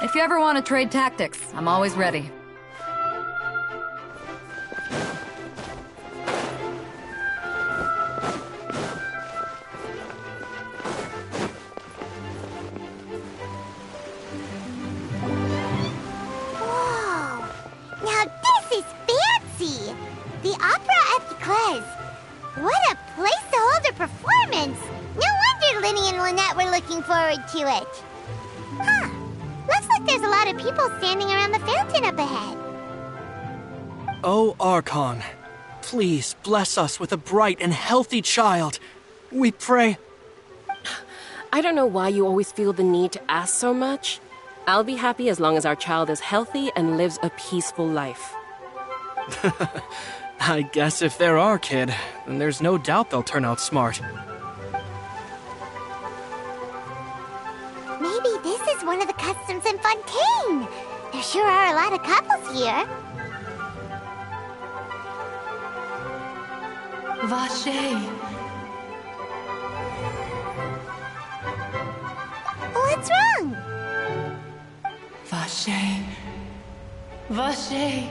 If you ever want to trade tactics, I'm always ready. Whoa! Now this is fancy! The Opera at the Cles. What a place to hold a performance! No wonder Linny and Lynette were looking forward to it. Huh. Looks like there's a lot of people standing around the fountain up ahead. Oh, Archon, please bless us with a bright and healthy child. We pray. I don't know why you always feel the need to ask so much. I'll be happy as long as our child is healthy and lives a peaceful life. I guess if they're our kid, then there's no doubt they'll turn out smart. Maybe this is one of the customs in Fountaine. There sure are a lot of couples here. Vache. What's wrong? Vache. Vache.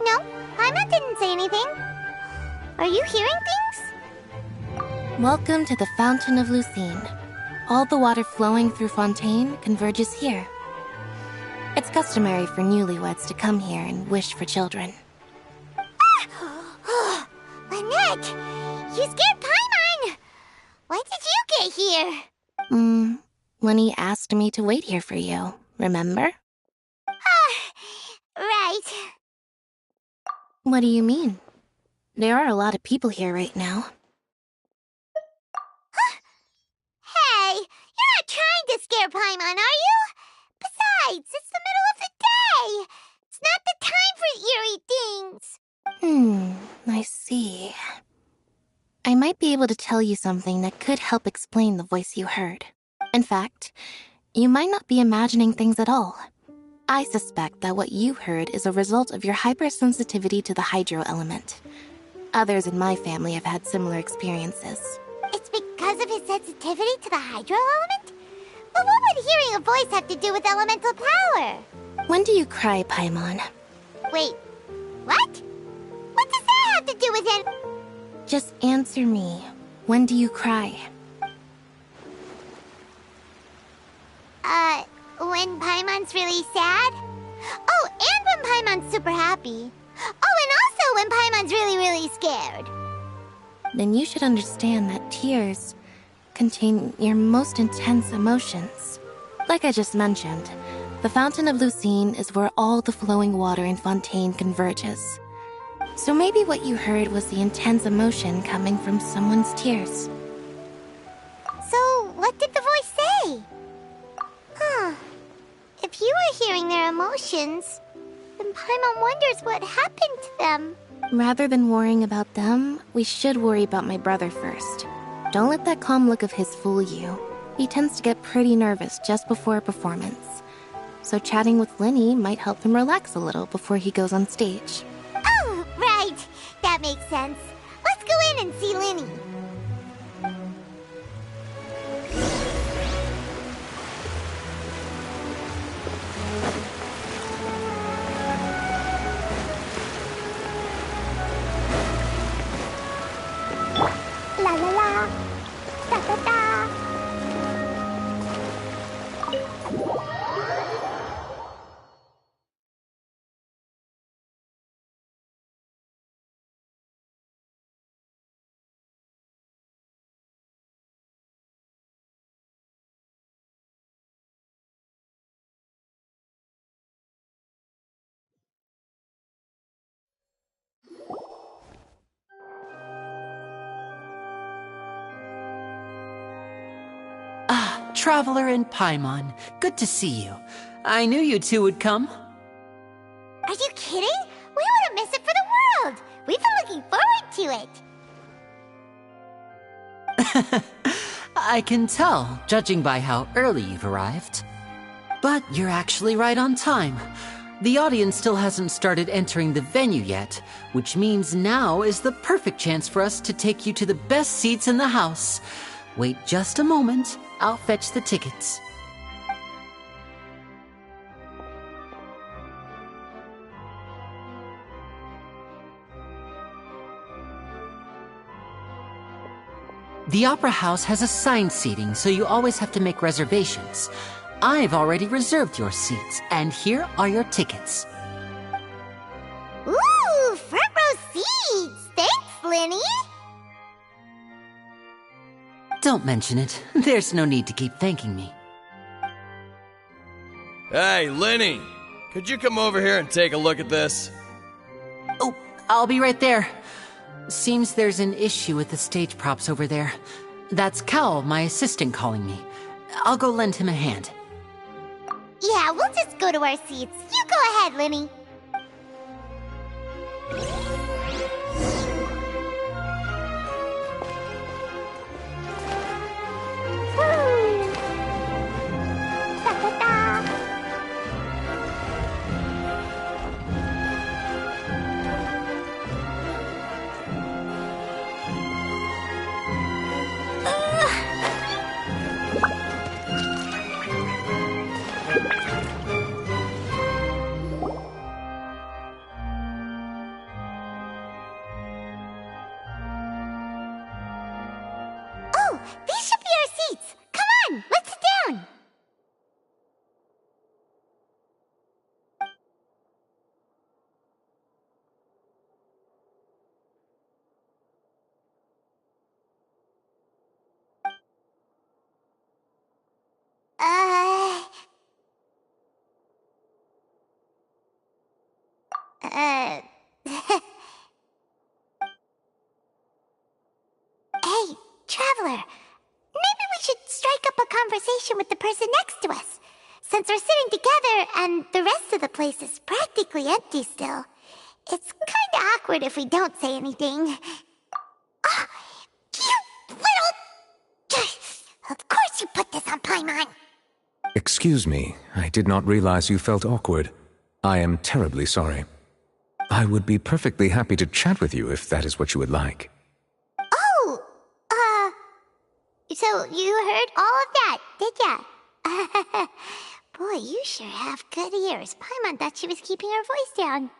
No, Paimon didn't say anything. Are you hearing things? Welcome to the Fountain of Lucine. All the water flowing through Fountaine converges here. It's customary for newlyweds to come here and wish for children. Ah! Lynette! You scared Paimon! When did you get here? Lenny asked me to wait here for you, remember? Right. What do you mean? There are a lot of people here right now. Hey, you're not trying to scare Paimon, are you? Besides, it's the middle of the day. It's not the time for eerie things. I see. I might be able to tell you something that could help explain the voice you heard. In fact, you might not be imagining things at all. I suspect that what you heard is a result of your hypersensitivity to the hydro element. Others in my family have had similar experiences. It's because of his sensitivity to the hydro element? But what would hearing a voice have to do with elemental power? When do you cry, Paimon? Wait, what? What does that have to do with it? Just answer me. When do you cry? When Paimon's really sad? Oh, and when Paimon's super happy. Oh, and also when Paimon's really, really scared. Then you should understand that tears contain your most intense emotions. Like I just mentioned, the Fountain of Lucine is where all the flowing water in Fountaine converges. So maybe what you heard was the intense emotion coming from someone's tears. So, what did the voice say? Huh. If you were hearing their emotions, then Paimon wonders what happened to them. Rather than worrying about them, we should worry about my brother first. Don't let that calm look of his fool you. He tends to get pretty nervous just before a performance. So chatting with Linny might help him relax a little before he goes on stage. Oh, right. That makes sense. Let's go in and see Linny. La la la. Da da da. Traveler and Paimon, good to see you. I knew you two would come. Are you kidding? We wouldn't miss it for the world. We've been looking forward to it. I can tell, judging by how early you've arrived. But you're actually right on time. The audience still hasn't started entering the venue yet, which means now is the perfect chance for us to take you to the best seats in the house. Wait just a moment, I'll fetch the tickets. The Opera House has assigned seating, so you always have to make reservations. I've already reserved your seats, and here are your tickets. Ooh, front row seats! Thanks, Linny! Don't mention it. There's no need to keep thanking me. Hey, Lenny! Could you come over here and take a look at this? Oh, I'll be right there. Seems there's an issue with the stage props over there. That's Cal, my assistant, calling me. I'll go lend him a hand. Yeah, we'll just go to our seats. You go ahead, Linny. Woo! Ta-ta-ta! Oh, these should be our seats. Come on, let's sit down. Uh... Uh... Hey, Traveler. Maybe we should strike up a conversation with the person next to us. Since we're sitting together and the rest of the place is practically empty still. It's kinda awkward if we don't say anything. Ah, you little... Of course you put this on Paimon. Excuse me, I did not realize you felt awkward. I am terribly sorry. I would be perfectly happy to chat with you if that is what you would like. Oh, so you heard all of that, did ya? Boy, you sure have good ears. Paimon thought she was keeping her voice down.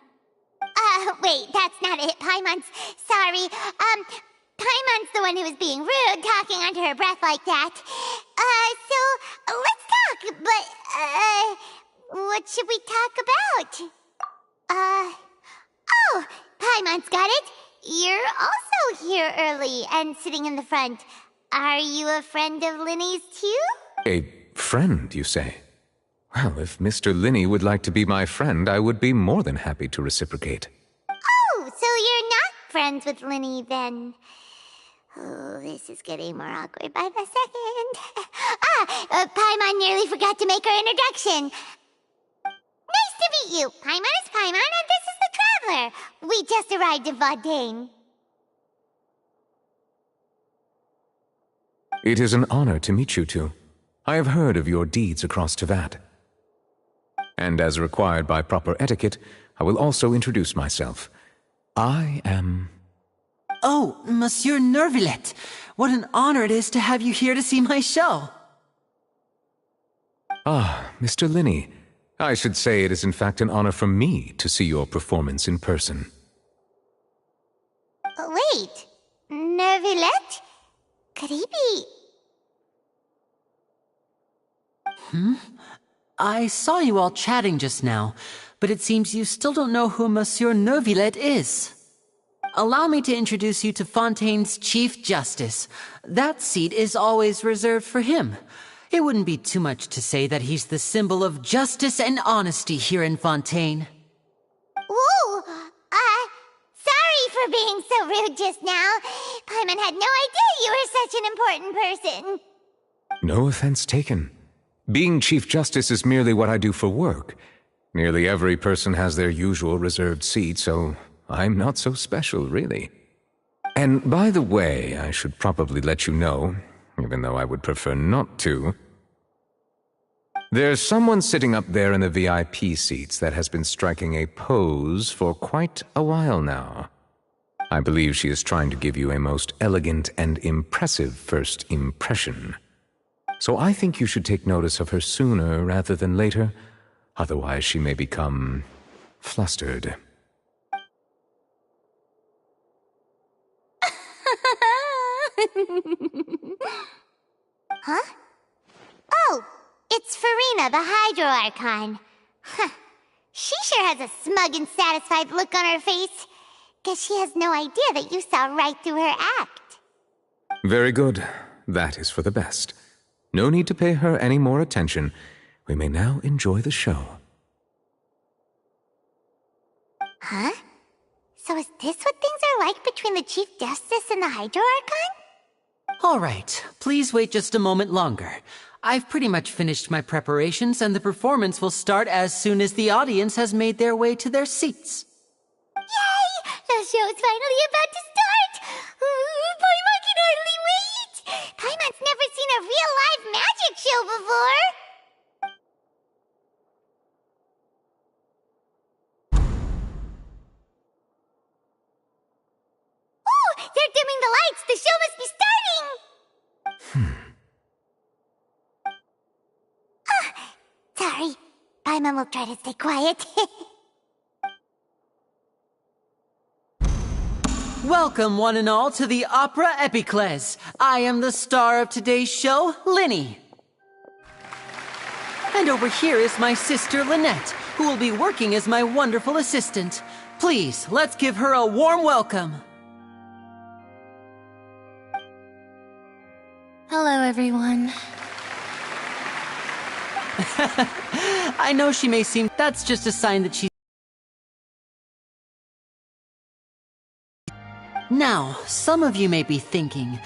Wait, that's not it, Paimon's... Sorry, Paimon's the one who was being rude, talking under her breath like that. So, let's talk, but, what should we talk about? Oh, Paimon's got it. You're also here early and sitting in the front. Are you a friend of Linny's too? A friend, you say? Well, if Mr. Linny would like to be my friend, I would be more than happy to reciprocate. Oh, so you're not friends with Linny then? Oh, this is getting more awkward by the second. Paimon nearly forgot to make her introduction. Nice to meet you. Paimon is Paimon, and this is the Traveler. We just arrived in Fountaine. It is an honor to meet you two. I have heard of your deeds across Tevat. And as required by proper etiquette, I will also introduce myself. I am... Oh, Monsieur Nervillet! What an honor it is to have you here to see my show! Ah, Mr. Linny. I should say it is in fact an honor for me to see your performance in person. Wait, Nervillet? Could he be... I saw you all chatting just now, but it seems you still don't know who Monsieur Nervillet is. Allow me to introduce you to Fontaine's Chief Justice. That seat is always reserved for him. It wouldn't be too much to say that he's the symbol of justice and honesty here in Fountaine. Ooh, sorry for being so rude just now. Paimon had no idea you were such an important person. No offense taken. Being Chief Justice is merely what I do for work. Nearly every person has their usual reserved seat, so I'm not so special, really. And by the way, I should probably let you know, even though I would prefer not to. There's someone sitting up there in the VIP seats that has been striking a pose for quite a while now. I believe she is trying to give you a most elegant and impressive first impression. So I think you should take notice of her sooner rather than later. Otherwise, she may become flustered. Huh? Oh, it's Farina, the Hydro Archon. Huh. She sure has a smug and satisfied look on her face. Guess she has no idea that you saw right through her act. Very good. That is for the best. No need to pay her any more attention. We may now enjoy the show. Huh? So is this what things are like between the Chief Justice and the Hydro Archon? All right, please wait just a moment longer. I've pretty much finished my preparations, and the performance will start as soon as the audience has made their way to their seats. Yay! The show's finally about to start! Paimon can hardly wait! Paimon's never seen a real live magic show before! Ooh! They're dimming the lights! The show must be starting! Sorry. Paimon will try to stay quiet. Welcome, one and all, to the Opera Epiclese. I am the star of today's show, Linny. And over here is my sister, Lynette, who will be working as my wonderful assistant. Please, let's give her a warm welcome. Hello, everyone. I know she may seem... That's just a sign that she's... Now, some of you may be thinking,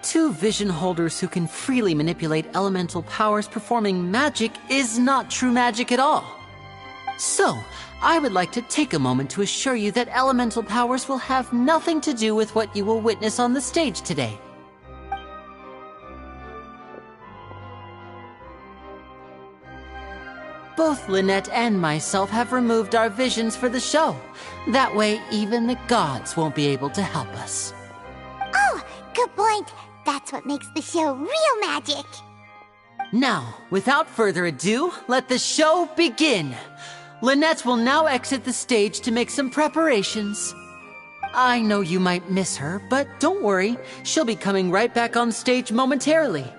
two vision holders who can freely manipulate elemental powers performing magic is not true magic at all. So, I would like to take a moment to assure you that elemental powers will have nothing to do with what you will witness on the stage today. Both Lynette and myself have removed our visions for the show. That way, even the gods won't be able to help us. Oh, good point. That's what makes the show real magic. Now, without further ado, let the show begin. Lynette will now exit the stage to make some preparations. I know you might miss her, but don't worry. She'll be coming right back on stage momentarily.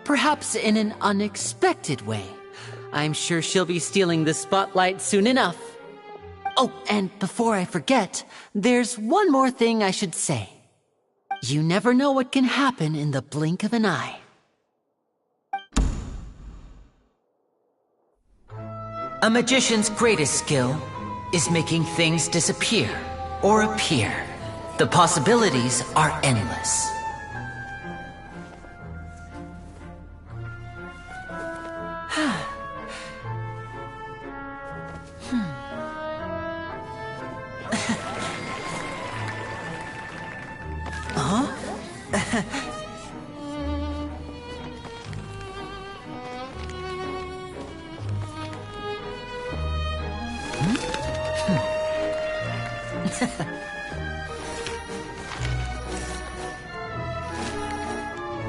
Perhaps in an unexpected way. I'm sure she'll be stealing the spotlight soon enough. Oh, and before I forget, there's one more thing I should say. You never know what can happen in the blink of an eye. A magician's greatest skill is making things disappear or appear. The possibilities are endless.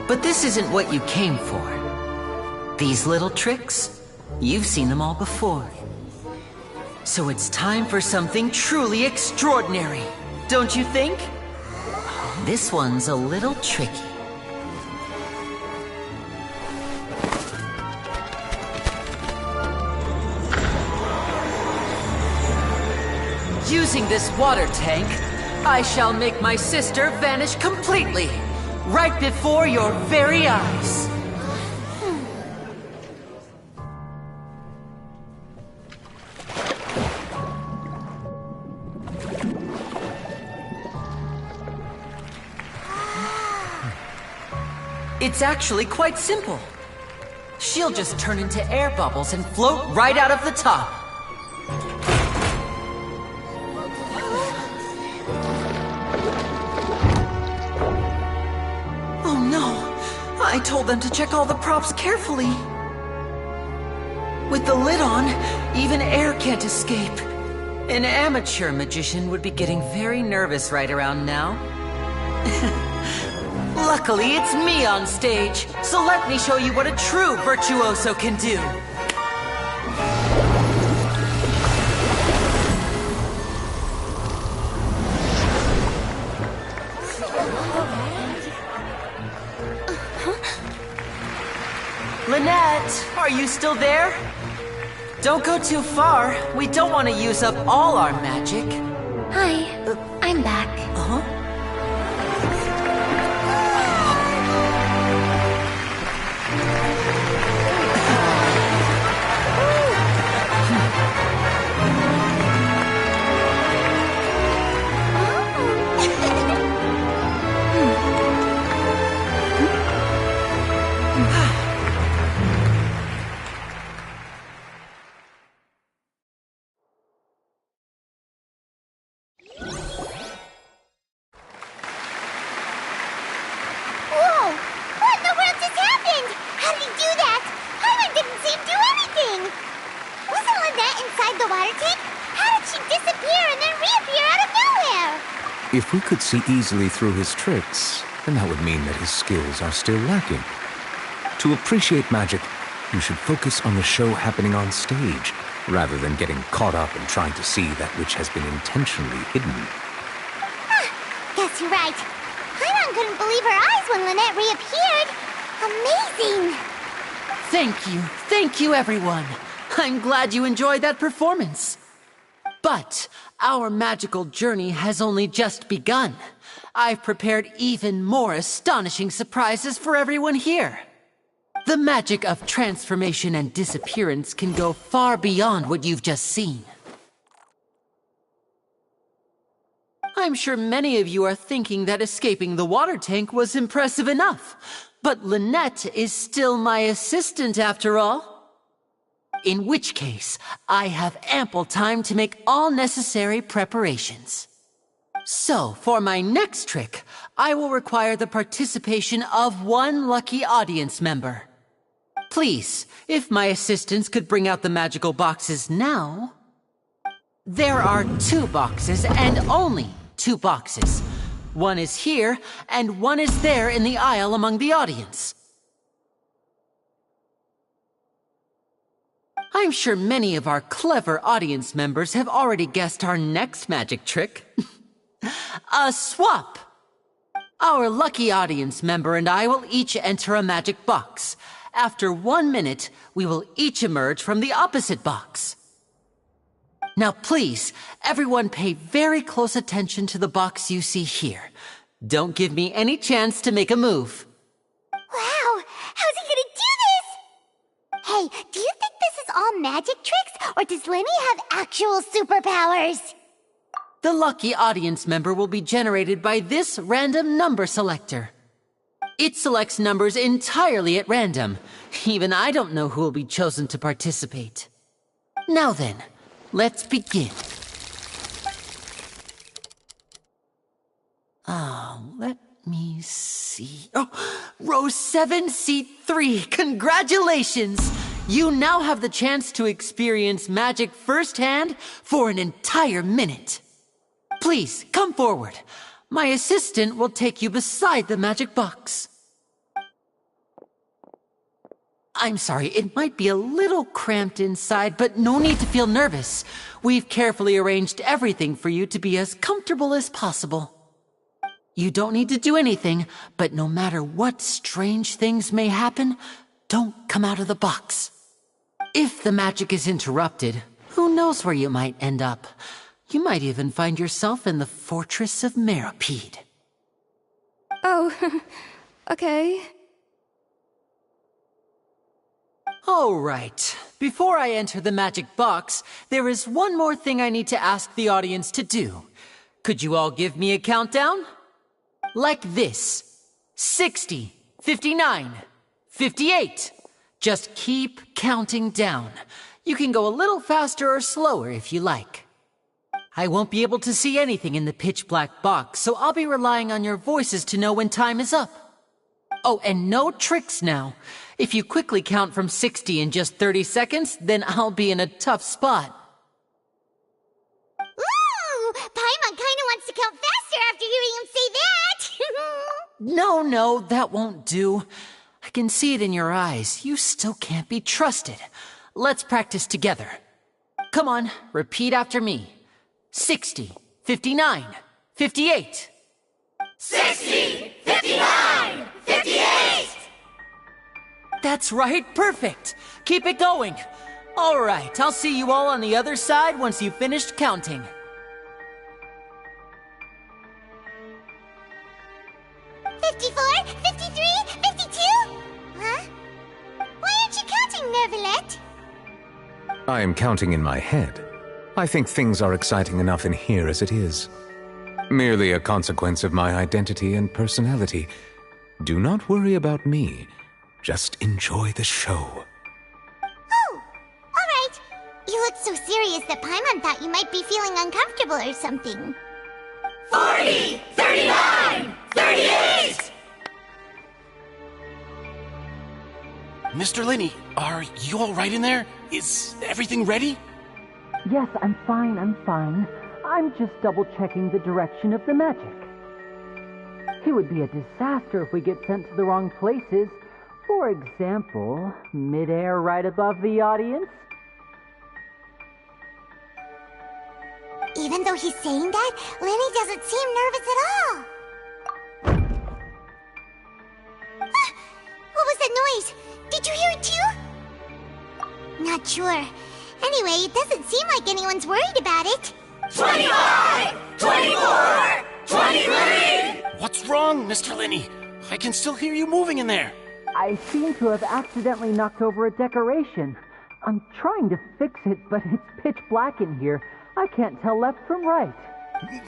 But this isn't what you came for. These little tricks, you've seen them all before. So it's time for something truly extraordinary, don't you think? This one's a little tricky. Using this water tank, I shall make my sister vanish completely, right before your very eyes. It's actually quite simple. She'll just turn into air bubbles and float right out of the top. Oh no! I told them to check all the props carefully. With the lid on, even air can't escape. An amateur magician would be getting very nervous right around now. Luckily, it's me on stage, so let me show you what a true virtuoso can do. Lynette, are you still there? Don't go too far. We don't want to use up all our magic. Hi, I'm back. Uh-huh. Whoa! What in the world just happened? How did he do that? Paimon didn't see him do anything! Wasn't Lynette inside the water tank? How did she disappear and then reappear out of nowhere? If we could see easily through his tricks, then that would mean that his skills are still lacking. To appreciate magic, you should focus on the show happening on stage, rather than getting caught up in trying to see that which has been intentionally hidden. Guess you're right. Paimon couldn't believe her eyes when Lynette reappeared. Amazing! Thank you everyone. I'm glad you enjoyed that performance. But our magical journey has only just begun. I've prepared even more astonishing surprises for everyone here. The magic of transformation and disappearance can go far beyond what you've just seen. I'm sure many of you are thinking that escaping the water tank was impressive enough, but Lynette is still my assistant after all. In which case, I have ample time to make all necessary preparations. So, for my next trick, I will require the participation of one lucky audience member. Please, if my assistants could bring out the magical boxes now. There are 2 boxes and only 2 boxes. One is here and one is there in the aisle among the audience. I'm sure many of our clever audience members have already guessed our next magic trick. A swap! Our lucky audience member and I will each enter a magic box. After 1 minute, we will each emerge from the opposite box. Now please, everyone pay very close attention to the box you see here. Don't give me any chance to make a move. Wow! How's he gonna do this? Hey, do you think this is all magic tricks, or does Lenny have actual superpowers? The lucky audience member will be generated by this random number selector. It selects numbers entirely at random. Even I don't know who will be chosen to participate. Now then, let's begin. Let me see. Oh, row 7, seat 3. Congratulations! You now have the chance to experience magic firsthand for an entire minute. Please, come forward. My assistant will take you beside the magic box. I'm sorry, it might be a little cramped inside, but no need to feel nervous. We've carefully arranged everything for you to be as comfortable as possible. You don't need to do anything, but no matter what strange things may happen, don't come out of the box. If the magic is interrupted, who knows where you might end up? You might even find yourself in the Fortress of Meropide. Oh, okay. All right. Before I enter the magic box, there is one more thing I need to ask the audience to do. Could you all give me a countdown? Like this. 60, 59, 58. Just keep counting down. You can go a little faster or slower if you like. I won't be able to see anything in the pitch-black box, so I'll be relying on your voices to know when time is up. Oh, and no tricks now. If you quickly count from 60 in just 30 seconds, then I'll be in a tough spot. Ooh! Paimon kinda wants to count faster after hearing him say that! No, that won't do. I can see it in your eyes. You still can't be trusted. Let's practice together. Come on, repeat after me. 60, 59, 58. 60, 59, 58! That's right, perfect. Keep it going. All right, I'll see you all on the other side once you've finished counting. 54, 53, 52? Huh? Why aren't you counting, Nervalet? I am counting in my head. I think things are exciting enough in here as it is. Merely a consequence of my identity and personality. Do not worry about me. Just enjoy the show. Oh, all right. You look so serious that Paimon thought you might be feeling uncomfortable or something. 40, 39, 38! Mr. Linney, are you all right in there? Is everything ready? Yes, I'm fine. I'm just double-checking the direction of the magic. It would be a disaster if we get sent to the wrong places. For example, mid-air right above the audience. Even though he's saying that, Lenny doesn't seem nervous at all. Ah, what was that noise? Did you hear it too? Not sure. Anyway, it doesn't seem like anyone's worried about it. 25! 24! 23! What's wrong, Mr. Linney? I can still hear you moving in there. I seem to have accidentally knocked over a decoration. I'm trying to fix it, but it's pitch black in here. I can't tell left from right.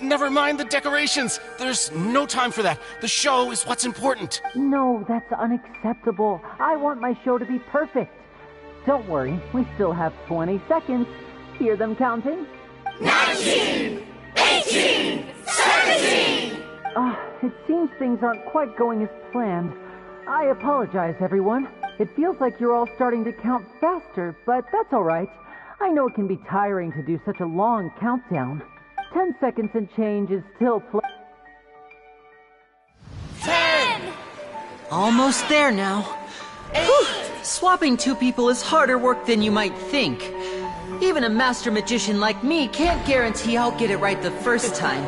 Never mind the decorations. There's no time for that. The show is what's important. No, that's unacceptable. I want my show to be perfect. Don't worry, we still have 20 seconds. Hear them counting? 19! 18! 17! It seems things aren't quite going as planned. I apologize, everyone. It feels like you're all starting to count faster, but that's all right. I know it can be tiring to do such a long countdown. 10 seconds and change is still 10! Almost there now. 8! Whew. Swapping two people is harder work than you might think. Even a master magician like me can't guarantee I'll get it right the first time.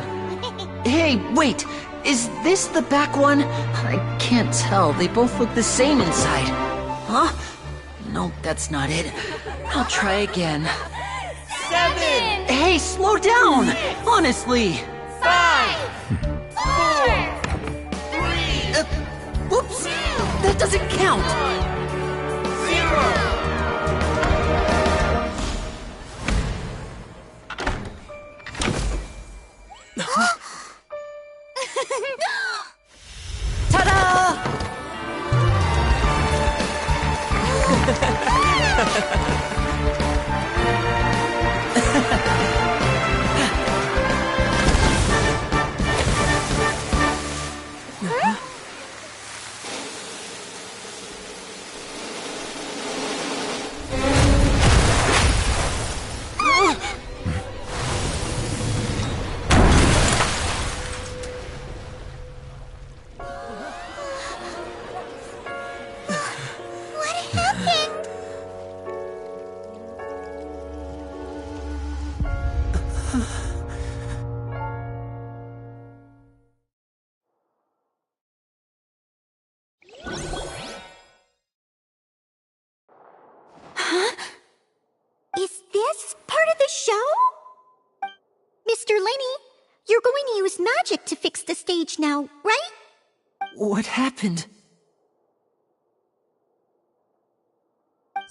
Hey, wait! Is this the back one? I can't tell. They both look the same inside. Huh? No, that's not it. I'll try again. 7! Hey, slow down! Honestly! 5! 4! 3! Whoops! That doesn't count! 0! Ta-da! What happened? Huh? Is this part of the show? Mr. Lenny, you're going to use magic to fix the stage now, right? What happened?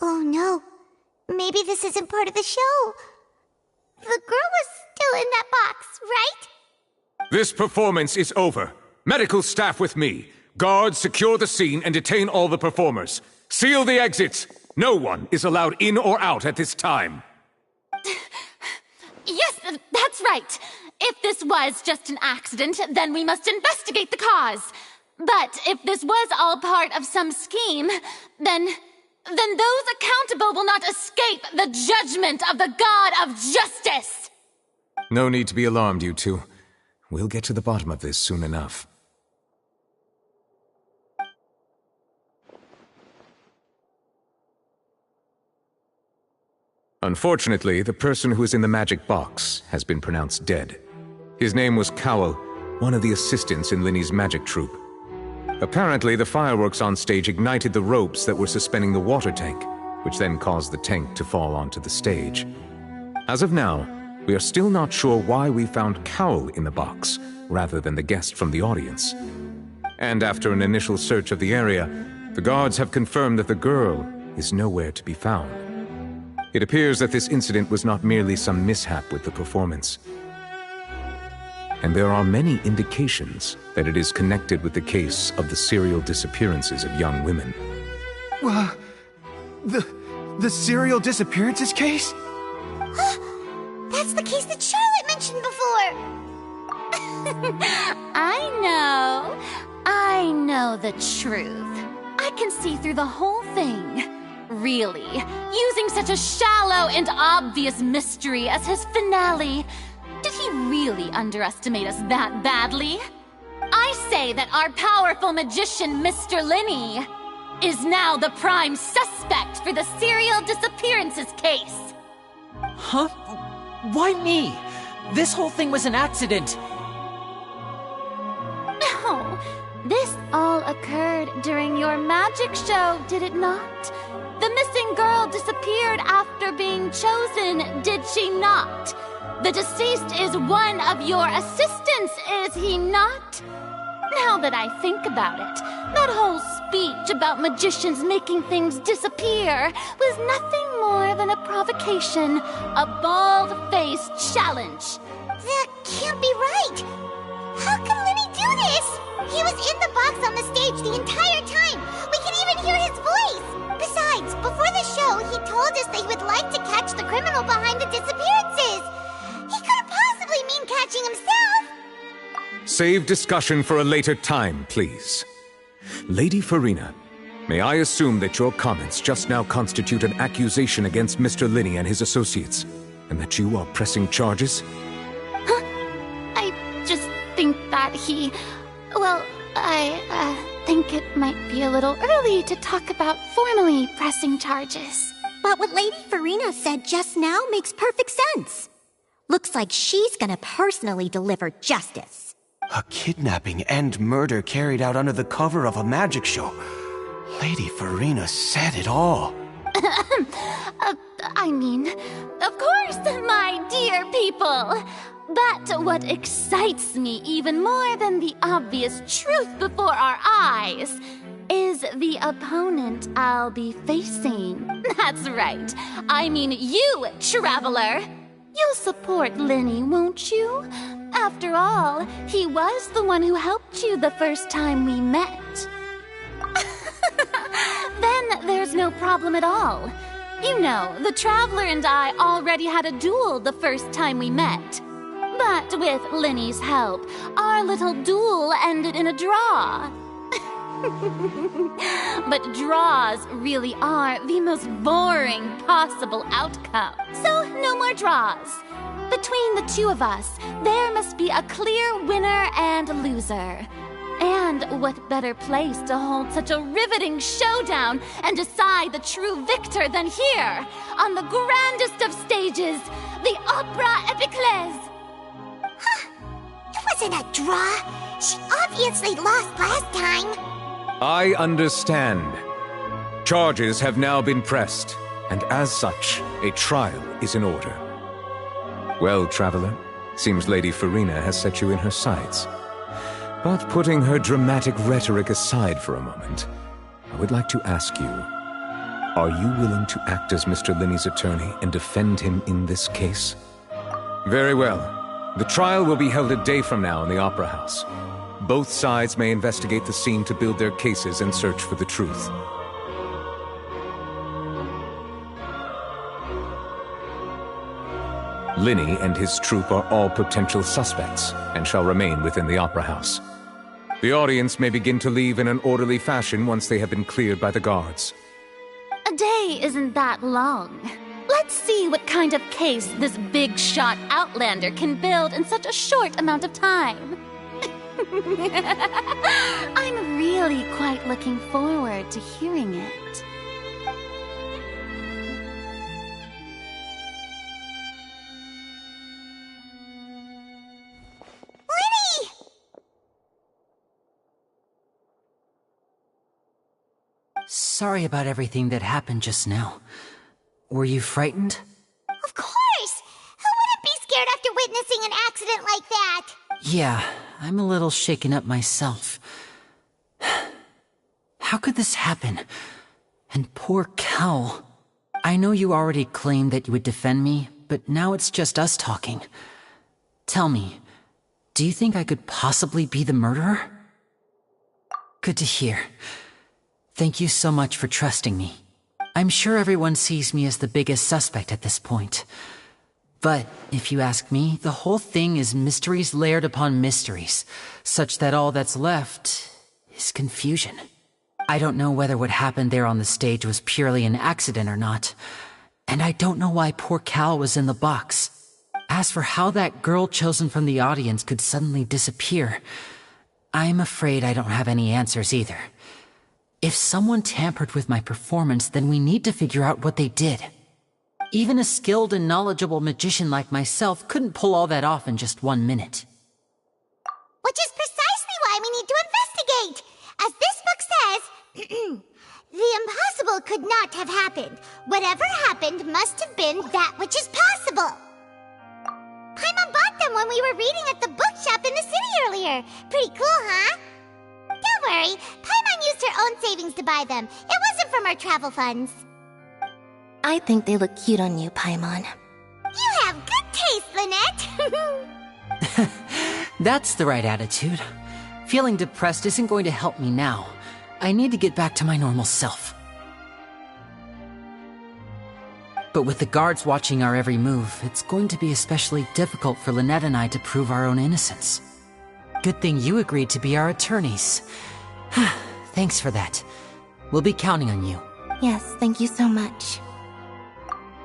Oh no. Maybe this isn't part of the show. The girl was still in that box, right? This performance is over. Medical staff with me. Guards, secure the scene and detain all the performers. Seal the exits. No one is allowed in or out at this time. Yes, that's right. If this was just an accident, then we must investigate the cause. But if this was all part of some scheme, then those accountable will not escape the judgment of the God of Justice! No need to be alarmed, you two. We'll get to the bottom of this soon enough. Unfortunately, the person who is in the magic box has been pronounced dead. His name was Cowell, one of the assistants in Linny's magic troupe. Apparently, the fireworks on stage ignited the ropes that were suspending the water tank, which then caused the tank to fall onto the stage. As of now, we are still not sure why we found Cowell in the box, rather than the guest from the audience. And after an initial search of the area, the guards have confirmed that the girl is nowhere to be found. It appears that this incident was not merely some mishap with the performance. And there are many indications that it is connected with the case of the serial disappearances of young women. The serial disappearances case? That's the case that Charlotte mentioned before! I know the truth. I can see through the whole thing. Really, using such a shallow and obvious mystery as his finale. Did he really underestimate us that badly? I say that our powerful magician, Mr. Linny, is now the prime suspect for the serial disappearances case. Huh? Why me? This whole thing was an accident. No, this all occurred during your magic show, did it not? The missing girl disappeared after being chosen, did she not? The deceased is one of your assistants, is he not? Now that I think about it, that whole speech about magicians making things disappear was nothing more than a provocation, a bald-faced challenge. That can't be right! How can Linny do this? He was in the box on the stage the entire time! We can even hear his voice! Besides, before the show, he told us that he would like to catch the criminal behind the disappearances! He couldn't possibly mean catching himself! Save discussion for a later time, please. Lady Farina, may I assume that your comments just now constitute an accusation against Mr. Linny and his associates, and that you are pressing charges? Huh? I just think that he... Well, I think it might be a little early to talk about formally pressing charges. But what Lady Farina said just now makes perfect sense. Looks like she's gonna personally deliver justice. A kidnapping and murder carried out under the cover of a magic show. Lady Farina said it all. I mean, of course, my dear people. But what excites me even more than the obvious truth before our eyes is the opponent I'll be facing. That's right. I mean you, Traveler. You'll support Linny, won't you? After all, he was the one who helped you the first time we met. Then there's no problem at all. You know, the Traveler and I already had a duel the first time we met. But with Linny's help, our little duel ended in a draw. But draws really are the most boring possible outcome. So no more draws. Between the two of us, there must be a clear winner and loser. And what better place to hold such a riveting showdown and decide the true victor than here, on the grandest of stages, the Opera Epiclese. Huh. It wasn't a draw. She obviously lost last time. I understand. Charges have now been pressed, and as such, a trial is in order. Well, Traveler, seems Lady Farina has set you in her sights. But putting her dramatic rhetoric aside for a moment, I would like to ask you, are you willing to act as Mr. Linny's attorney and defend him in this case? Very well. The trial will be held a day from now in the Opera House. Both sides may investigate the scene to build their cases and search for the truth. Linny and his troupe are all potential suspects and shall remain within the Opera House. The audience may begin to leave in an orderly fashion once they have been cleared by the guards. A day isn't that long. Let's see what kind of case this big-shot Outlander can build in such a short amount of time. I'm really quite looking forward to hearing it. Sorry about everything that happened just now. Were you frightened? Of course! Who wouldn't be scared after witnessing an accident like that? Yeah, I'm a little shaken up myself. How could this happen? And poor Cal. I know you already claimed that you would defend me, but now it's just us talking. Tell me, do you think I could possibly be the murderer? Good to hear. Thank you so much for trusting me. I'm sure everyone sees me as the biggest suspect at this point. But if you ask me, the whole thing is mysteries layered upon mysteries, such that all that's left is confusion. I don't know whether what happened there on the stage was purely an accident or not, and I don't know why poor Cal was in the box. As for how that girl chosen from the audience could suddenly disappear, I'm afraid I don't have any answers either. If someone tampered with my performance, then we need to figure out what they did. Even a skilled and knowledgeable magician like myself couldn't pull all that off in just 1 minute. Which is precisely why we need to investigate! As this book says, the impossible could not have happened. Whatever happened must have been that which is possible. Paimon bought them when we were reading at the bookshop in the city earlier. Pretty cool, huh? Don't worry, Paimon used her own savings to buy them. It wasn't from our travel funds. I think they look cute on you, Paimon. You have good taste, Lynette! That's the right attitude. Feeling depressed isn't going to help me now. I need to get back to my normal self. But with the guards watching our every move, it's going to be especially difficult for Lynette and I to prove our own innocence. Good thing you agreed to be our attorneys. Thanks for that. We'll be counting on you. Yes, thank you so much.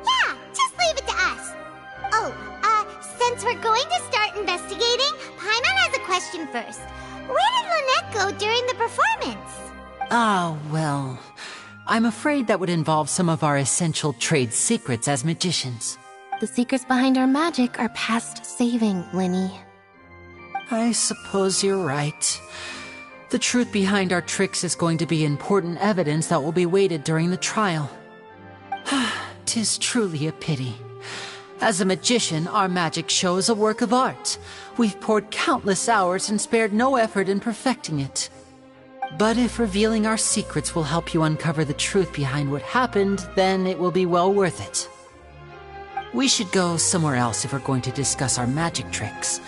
Yeah, just leave it to us. Oh, since we're going to start investigating, Paimon has a question first. Where did Lynette go during the performance? Well, I'm afraid that would involve some of our essential trade secrets as magicians. The secrets behind our magic are past saving, Linny. I suppose you're right. The truth behind our tricks is going to be important evidence that will be weighted during the trial. 'Tis truly a pity. As a magician, our magic show is a work of art. We've poured countless hours and spared no effort in perfecting it. But if revealing our secrets will help you uncover the truth behind what happened, then it will be well worth it. We should go somewhere else if we're going to discuss our magic tricks.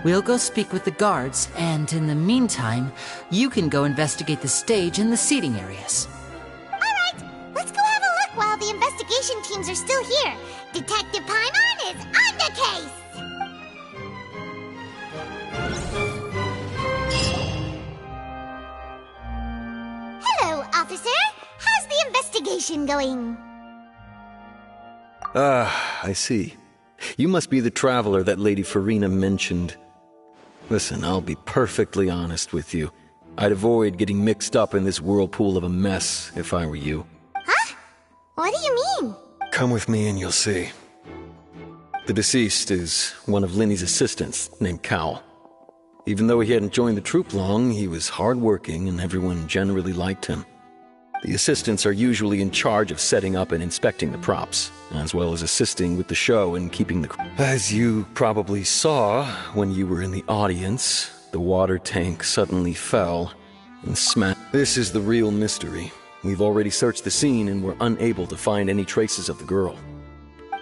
We'll go speak with the guards, and in the meantime, you can go investigate the stage and the seating areas. Alright, let's go have a look while the investigation teams are still here. Detective Paimon is on the case! Hello, officer. How's the investigation going? I see. You must be the traveler that Lady Farina mentioned. Listen, I'll be perfectly honest with you. I'd avoid getting mixed up in this whirlpool of a mess if I were you. Huh? What do you mean? Come with me and you'll see. The deceased is one of Linny's assistants, named Cal. Even though he hadn't joined the troupe long, he was hardworking and everyone generally liked him. The assistants are usually in charge of setting up and inspecting the props, as well as assisting with the show and keeping the... As you probably saw when you were in the audience, the water tank suddenly fell and smashed. This is the real mystery. We've already searched the scene and were unable to find any traces of the girl.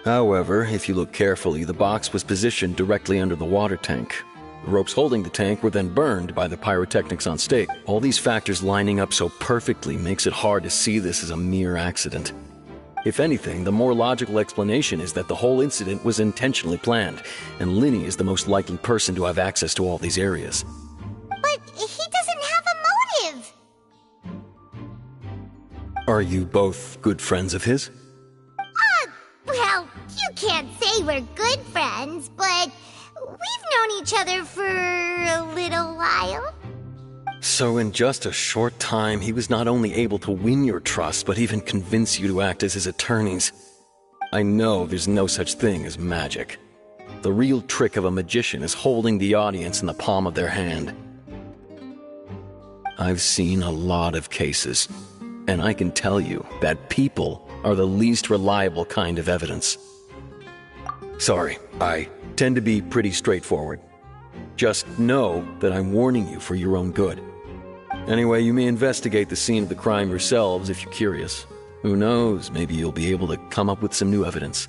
However, if you look carefully, the box was positioned directly under the water tank. The ropes holding the tank were then burned by the pyrotechnics on stage. All these factors lining up so perfectly makes it hard to see this as a mere accident. If anything, the more logical explanation is that the whole incident was intentionally planned, and Linny is the most likely person to have access to all these areas. But he doesn't have a motive! Are you both good friends of his? Well, you can't say we're good friends, but we've known each other for a little while. So in just a short time, he was not only able to win your trust, but even convince you to act as his attorneys. I know there's no such thing as magic. The real trick of a magician is holding the audience in the palm of their hand. I've seen a lot of cases. And I can tell you that people are the least reliable kind of evidence. Sorry, I tend to be pretty straightforward. Just know that I'm warning you for your own good. Anyway, you may investigate the scene of the crime yourselves if you're curious. Who knows, maybe you'll be able to come up with some new evidence.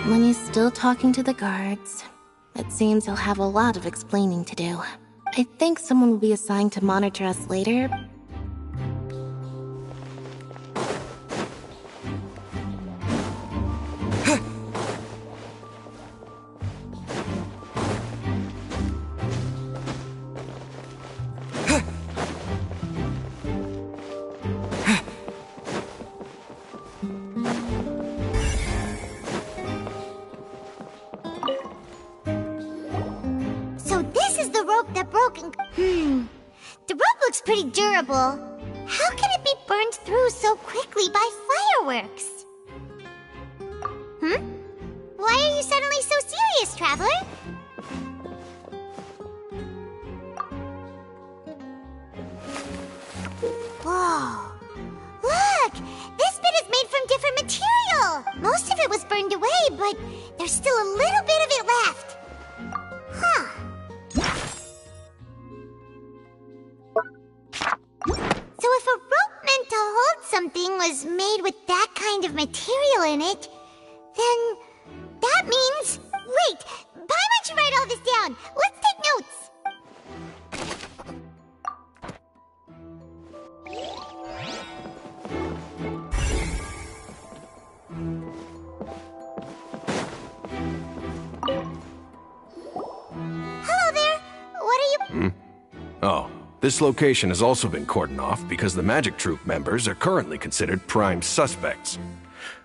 Lenny's still talking to the guards. It seems he'll have a lot of explaining to do. I think someone will be assigned to monitor us later. The rope looks pretty durable. How can it be burned through so quickly by fireworks? Why are you suddenly so serious, Traveler? Whoa. Look! This bit is made from different material! Most of it was burned away, but there's still a little bit of it left. Huh. So if a rope meant to hold something was made with that kind of material in it, then that means... Wait! Why don't you write all this down? Let's take notes! Hello there! What are you... Oh, this location has also been cordoned off because the Magic Troop members are currently considered prime suspects.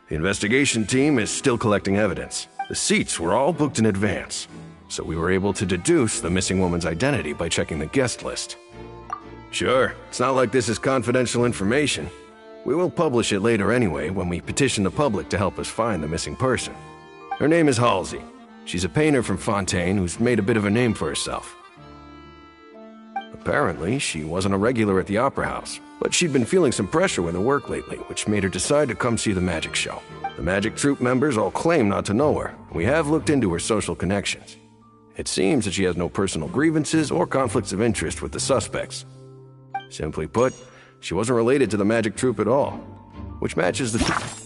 The investigation team is still collecting evidence. The seats were all booked in advance, so we were able to deduce the missing woman's identity by checking the guest list. Sure, it's not like this is confidential information. We will publish it later anyway when we petition the public to help us find the missing person. Her name is Halsey. She's a painter from Fountaine who's made a bit of a name for herself. Apparently, she wasn't a regular at the Opera House, but she'd been feeling some pressure with her work lately, which made her decide to come see the magic show. The Magic Troop members all claim not to know her, and we have looked into her social connections. It seems that she has no personal grievances or conflicts of interest with the suspects. Simply put, she wasn't related to the Magic Troop at all, which matches the...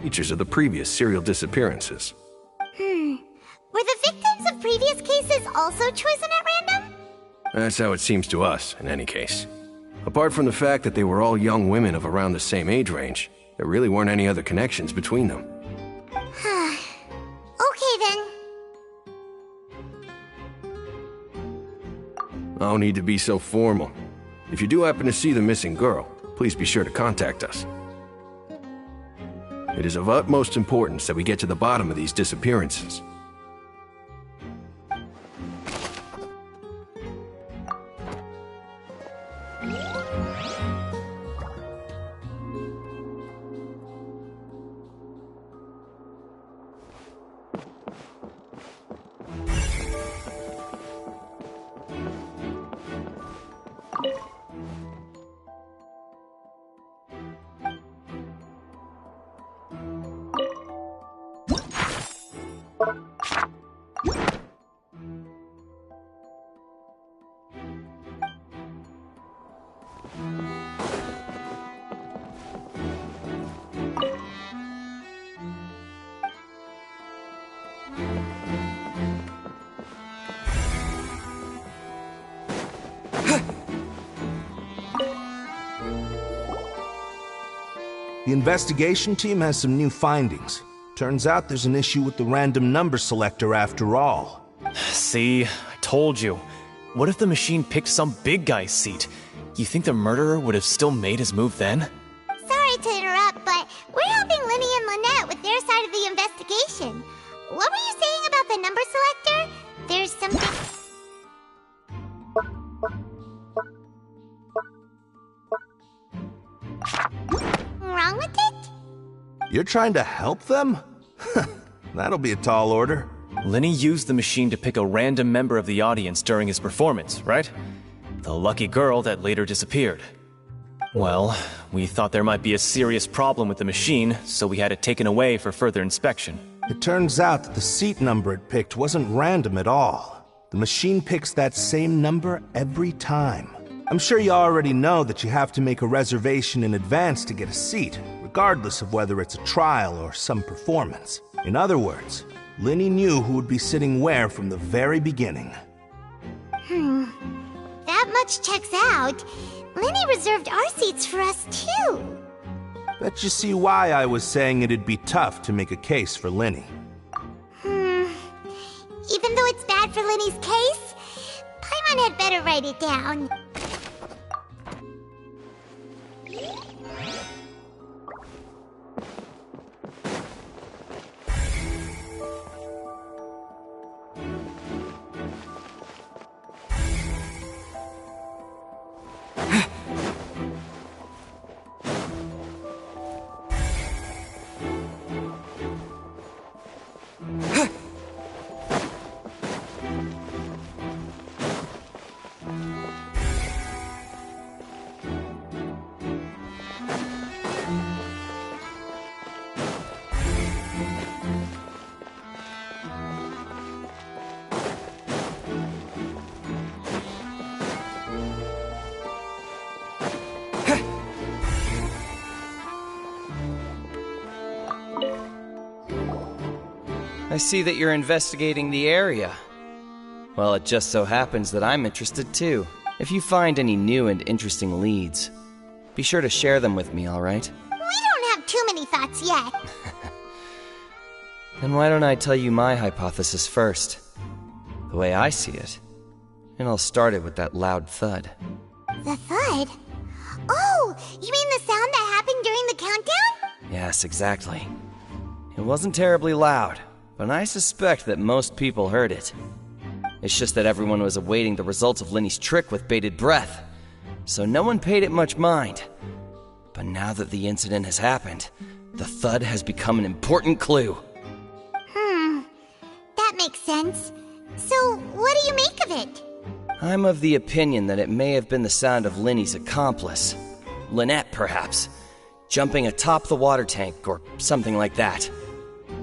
features of the previous serial disappearances. Were the victims of previous cases also chosen at random? That's how it seems to us, in any case. Apart from the fact that they were all young women of around the same age range, there really weren't any other connections between them. Okay then. No need to be so formal. If you do happen to see the missing girl, please be sure to contact us. It is of utmost importance that we get to the bottom of these disappearances. The investigation team has some new findings. Turns out there's an issue with the random number selector after all. See, I told you. What if the machine picked some big guy's seat? You think the murderer would have still made his move then? Sorry to interrupt, but we're helping Linny and Lynette with their side of the investigation. What were you saying about the number selector? There's something... wrong with it? You're trying to help them? That'll be a tall order. Linny used the machine to pick a random member of the audience during his performance, right? The lucky girl that later disappeared. Well, we thought there might be a serious problem with the machine, so we had it taken away for further inspection. It turns out that the seat number it picked wasn't random at all. The machine picks that same number every time. I'm sure you already know that you have to make a reservation in advance to get a seat, regardless of whether it's a trial or some performance. In other words, Linny knew who would be sitting where from the very beginning. That much checks out. Linny reserved our seats for us, too. Bet you see why I was saying it'd be tough to make a case for Linny. Even though it's bad for Linny's case, Paimon had better write it down. I see that you're investigating the area. Well, it just so happens that I'm interested too. If you find any new and interesting leads, be sure to share them with me, alright? We don't have too many thoughts yet. Then why don't I tell you my hypothesis first? The way I see it. And I'll start it with that loud thud. The thud? Oh, you mean the sound that happened during the countdown? Yes, exactly. It wasn't terribly loud, but I suspect that most people heard it. It's just that everyone was awaiting the results of Linny's trick with bated breath, so no one paid it much mind. But now that the incident has happened, the thud has become an important clue. That makes sense. So, what do you make of it? I'm of the opinion that it may have been the sound of Linny's accomplice. Lynette, perhaps. Jumping atop the water tank, or something like that.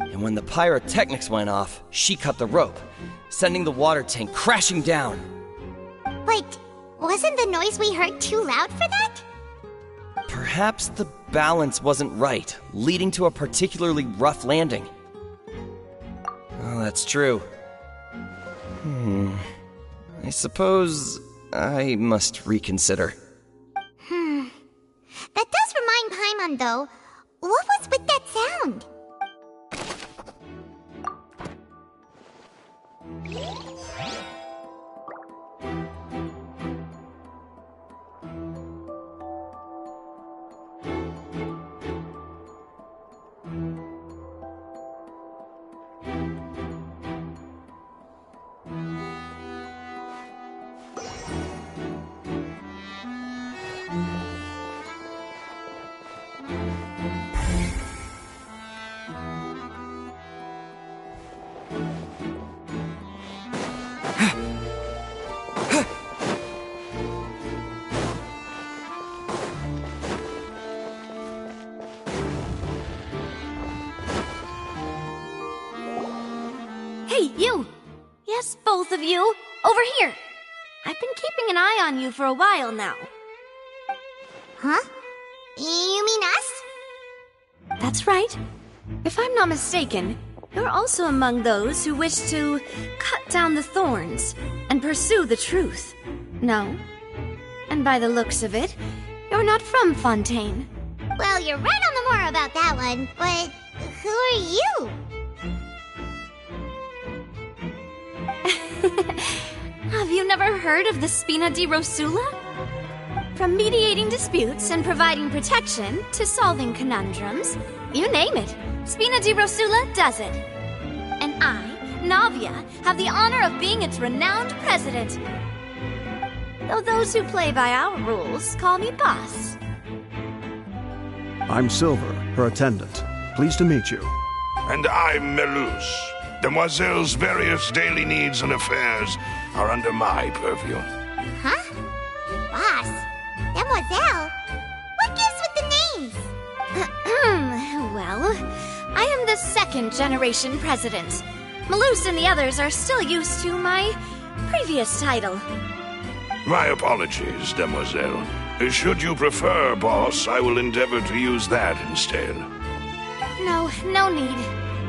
And when the pyrotechnics went off, she cut the rope, sending the water tank crashing down. But wasn't the noise we heard too loud for that? Perhaps the balance wasn't right, leading to a particularly rough landing. Oh, that's true. I suppose I must reconsider. That does remind Paimon, though. What was with that sound? Hey, you! Yes, both of you! Over here! I've been keeping an eye on you for a while now. Huh? You mean us? That's right. If I'm not mistaken, you're also among those who wish to cut down the thorns and pursue the truth. No? And by the looks of it, you're not from Fountaine. Well, you're right on the more about that one, but who are you? Have you never heard of the Spina di Rosula? From mediating disputes and providing protection to solving conundrums, you name it, Spina di Rosula does it. And I, Navia, have the honor of being its renowned president. Though those who play by our rules call me boss. I'm Silver, her attendant. Pleased to meet you. And I'm Melus. Demoiselle's various daily needs and affairs are under my purview. Huh? Boss? Demoiselle? What gives with the names? Well, I am the second generation president. Melus and the others are still used to my previous title. My apologies, Demoiselle. Should you prefer, boss, I will endeavor to use that instead. No need.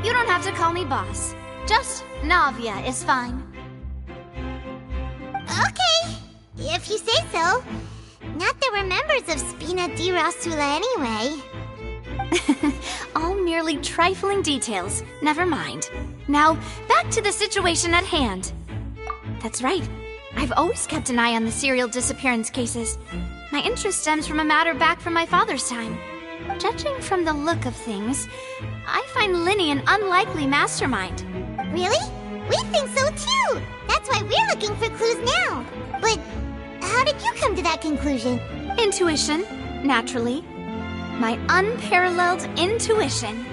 You don't have to call me boss. Just Navia is fine. Okay, if you say so. Not that we're members of Spina di Rosula anyway. All merely trifling details. Never mind. Now, back to the situation at hand. That's right. I've always kept an eye on the serial disappearance cases. My interest stems from a matter back from my father's time. Judging from the look of things, I find Linny an unlikely mastermind. Really? We think so too! That's why we're looking for clues now. But how did you come to that conclusion? Intuition, naturally. My unparalleled intuition.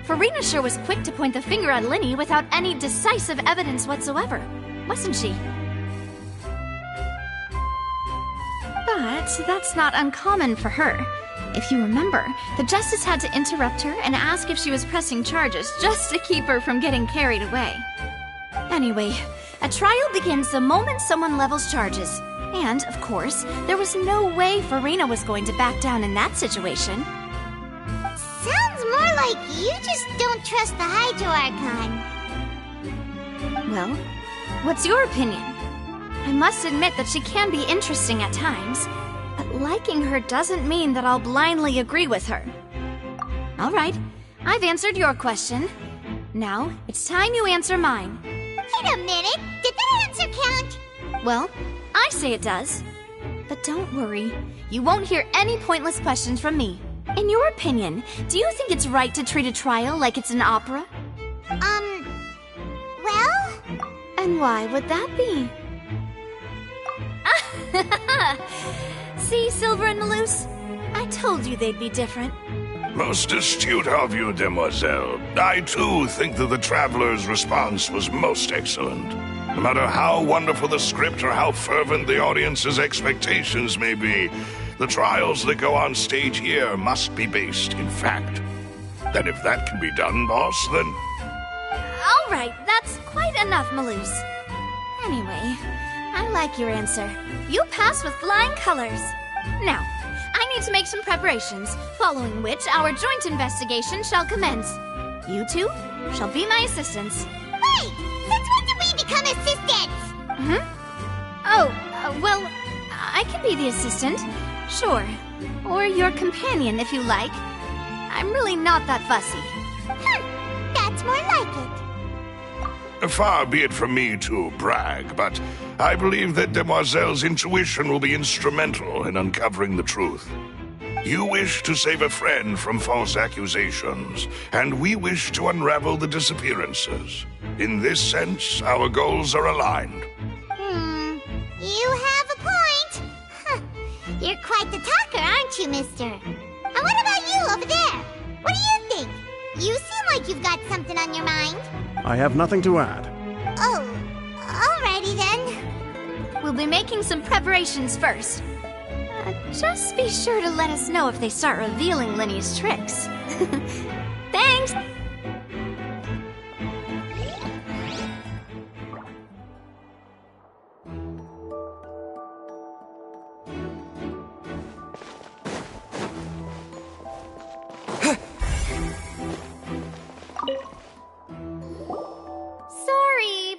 Farina sure was quick to point the finger at Linny without any decisive evidence whatsoever, wasn't she? But that's not uncommon for her. If you remember, the Justice had to interrupt her and ask if she was pressing charges just to keep her from getting carried away. Anyway, a trial begins the moment someone levels charges. And, of course, there was no way Farina was going to back down in that situation. Sounds more like you just don't trust the Hydro Archon. Well, what's your opinion? I must admit that she can be interesting at times, but liking her doesn't mean that I'll blindly agree with her. All right, I've answered your question. Now, it's time you answer mine. Wait a minute, did that answer count? Well, I say it does. But don't worry, you won't hear any pointless questions from me. In your opinion, do you think it's right to treat a trial like it's an opera? Well? And why would that be? See, Silver and Melus? I told you they'd be different. Most astute of you, Demoiselle. I, too, think that the Traveler's response was most excellent. No matter how wonderful the script or how fervent the audience's expectations may be, the trials that go on stage here must be based in fact. And if that can be done, boss, then... All right, that's quite enough, Melus. Anyway, I like your answer. You pass with flying colors. Now, I need to make some preparations, following which our joint investigation shall commence. You two shall be my assistants. Wait! Since when did we become assistants? Well, I can be the assistant, sure. Or your companion, if you like. I'm really not that fussy. That's more like it. Far be it from me to brag, but I believe that Demoiselle's intuition will be instrumental in uncovering the truth. You wish to save a friend from false accusations, and we wish to unravel the disappearances. In this sense, our goals are aligned. You have a point. You're quite the talker, aren't you, mister? And what about you over there? What do you think? You seem like you've got something on your mind. I have nothing to add. Oh, alrighty then. We'll be making some preparations first. Just be sure to let us know if they start revealing Linny's tricks. Thanks!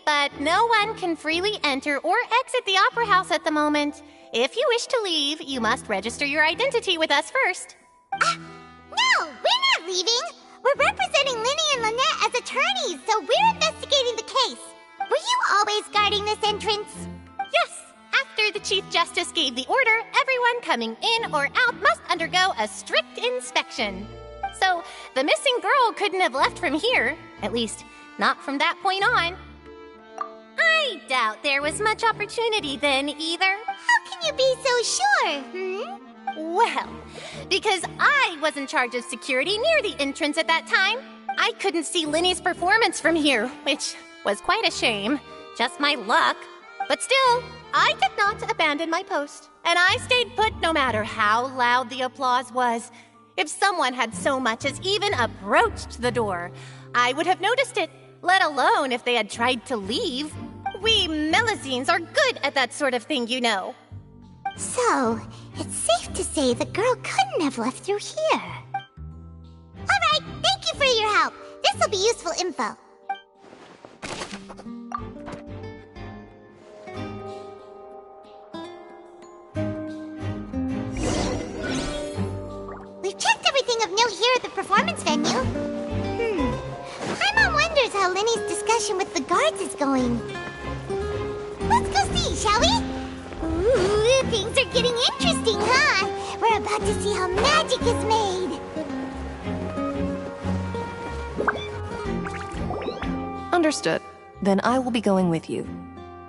But no one can freely enter or exit the Opera House at the moment. If you wish to leave, you must register your identity with us first. here as attorneys, so we're investigating the case. Were you always guarding this entrance? Yes. After the Chief Justice gave the order, everyone coming in or out must undergo a strict inspection. So, the missing girl couldn't have left from here. At least, not from that point on. I doubt there was much opportunity then, either. How can you be so sure, Well, because I was in charge of security near the entrance at that time. I couldn't see Linny's performance from here, which was quite a shame. Just my luck. But still, I did not abandon my post. And I stayed put no matter how loud the applause was. If someone had so much as even approached the door, I would have noticed it, let alone if they had tried to leave. We Melusines are good at that sort of thing, you know. So, it's safe to say the girl couldn't have left through here. Alright, thank you for your help. This'll be useful info. We've checked everything of note here at the performance venue. Paimon wonders how Linny's discussion with the guards is going. Let's go see, shall we? Ooh, things are getting interesting, huh? We're about to see how magic is made. Understood. Then I will be going with you.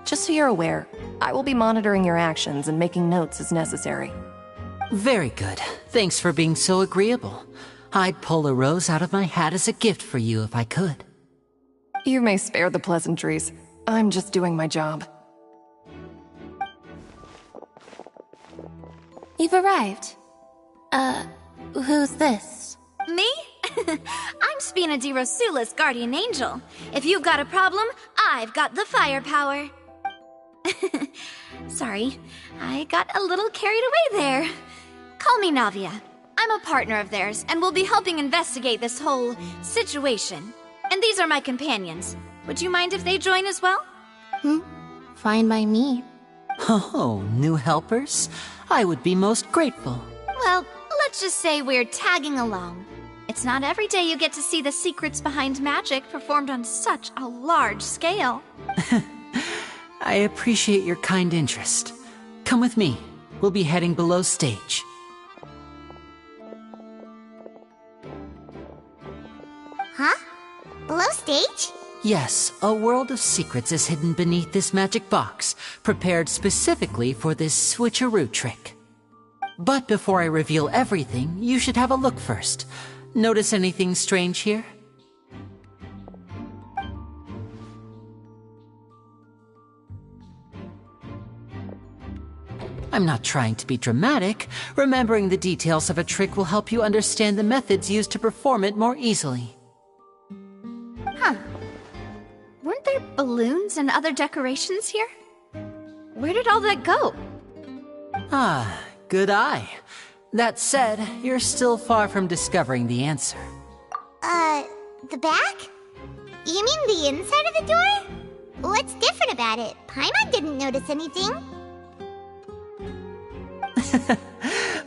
Just so you're aware, I will be monitoring your actions and making notes as necessary. Very good. Thanks for being so agreeable. I'd pull a rose out of my hat as a gift for you if I could. You may spare the pleasantries. I'm just doing my job. You've arrived. Who's this? Me? I'm Spina di Rosula's guardian angel. If you've got a problem, I've got the firepower. Sorry, I got a little carried away there. Call me Navia. I'm a partner of theirs, and will be helping investigate this whole situation. And these are my companions. Would you mind if they join as well? Fine by me. Oh, new helpers? I would be most grateful. Well, let's just say we're tagging along. It's not every day you get to see the secrets behind magic performed on such a large scale. I appreciate your kind interest. Come with me. We'll be heading below stage. Huh? Below stage? Yes, a world of secrets is hidden beneath this magic box, prepared specifically for this switcheroo trick. But before I reveal everything, you should have a look first. Notice anything strange here? I'm not trying to be dramatic. Remembering the details of a trick will help you understand the methods used to perform it more easily. Huh. Weren't there balloons and other decorations here? Where did all that go? Ah, good eye. That said, you're still far from discovering the answer. The back? You mean the inside of the door? What's different about it? Paimon didn't notice anything.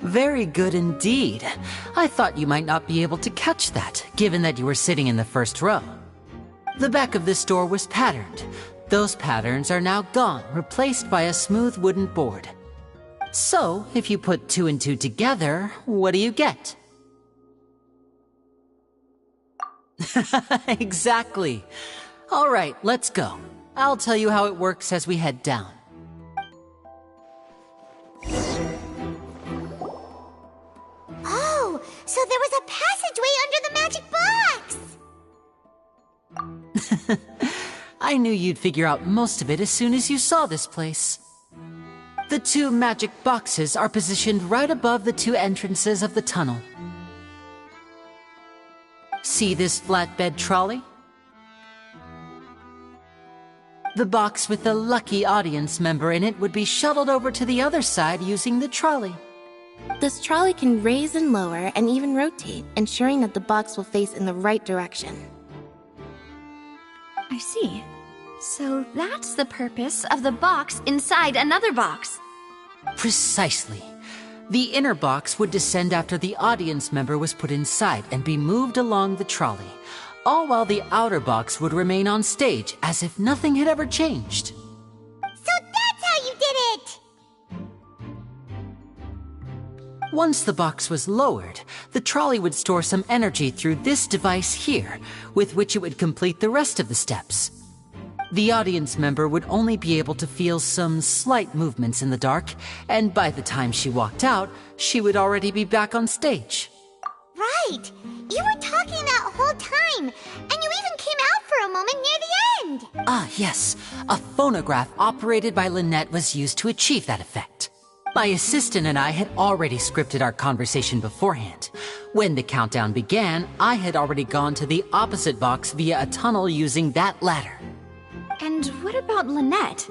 Very good indeed. I thought you might not be able to catch that, given that you were sitting in the first row. The back of this door was patterned. Those patterns are now gone, replaced by a smooth wooden board. So, if you put 2 and 2 together, what do you get? Exactly. All right, let's go. I'll tell you how it works as we head down. Oh, so there was a passageway under the magic box! I knew you'd figure out most of it as soon as you saw this place. The 2 magic boxes are positioned right above the 2 entrances of the tunnel. See this flatbed trolley? The box with the lucky audience member in it would be shuttled over to the other side using the trolley. This trolley can raise and lower and even rotate, ensuring that the box will face in the right direction. I see. So that's the purpose of the box inside another box. Precisely. The inner box would descend after the audience member was put inside and be moved along the trolley. all while the outer box would remain on stage as if nothing had ever changed. So that's how you did it! Once the box was lowered, the trolley would store some energy through this device here, with which it would complete the rest of the steps. The audience member would only be able to feel some slight movements in the dark, and by the time she walked out, she would already be back on stage. Right! You were talking that whole time, and you even came out for a moment near the end! Ah, yes. A phonograph operated by Lynette was used to achieve that effect. My assistant and I had already scripted our conversation beforehand. When the countdown began, I had already gone to the opposite box via a tunnel using that ladder. And what about Lynette?